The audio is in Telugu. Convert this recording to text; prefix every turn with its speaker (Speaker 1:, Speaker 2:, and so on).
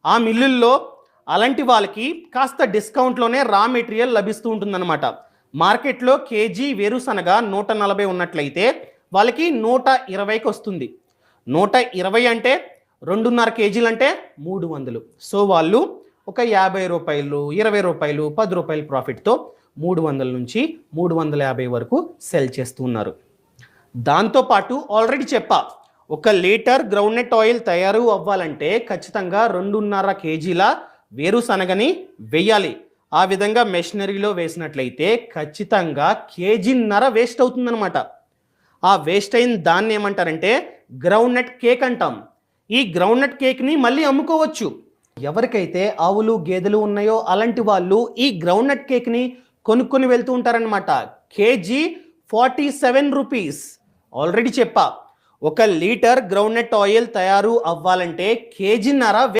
Speaker 1: ఆ మిల్లుల్లో అలాంటి వాళ్ళకి కాస్త డిస్కౌంట్లోనే రా మెటీరియల్ లభిస్తూ ఉంటుందన్నమాట. మార్కెట్లో కేజీ వేరుశనగ 140 ఉన్నట్లయితే వాళ్ళకి 120కి వస్తుంది. 120 అంటే 2.5 కేజీలు అంటే 300. సో వాళ్ళు ఒక రూ. 50, రూ. 20, రూ. 10 ప్రాఫిట్తో 300 నుంచి 350 వరకు సెల్ చేస్తూ ఉన్నారు. దాంతోపాటు ఆల్రెడీ చెప్పా, ఒక లీటర్ గ్రౌండ్నట్ ఆయిల్ తయారు అవ్వాలంటే ఖచ్చితంగా 2.5 కేజీల వేరుశనగని వేయాలి. ఆ విధంగా మెషినరీలో వేసినట్లయితే ఖచ్చితంగా కేజీన్నర వేస్ట్ అవుతుందన్నమాట. ఆ వేస్ట్ అయిన దాన్ని ఏమంటారంటే గ్రౌండ్నట్ కేక్ అంటాం. ఈ గ్రౌండ్నట్ కేక్ని మళ్ళీ అమ్ముకోవచ్చు. ఎవరికైతే ఆవులు గేదెలు ఉన్నాయో అలాంటి వాళ్ళు ఈ గ్రౌండ్నట్ కేక్ని కొనుక్కొని వెళ్తూ ఉంటారనమాట. KG 47 rupees. ఆల్రెడీ చెప్పా, ఒక లీటర్ గ్రౌండ్నట్ ఆయిల్ తయారు అవ్వాలంటే కేజీన్నర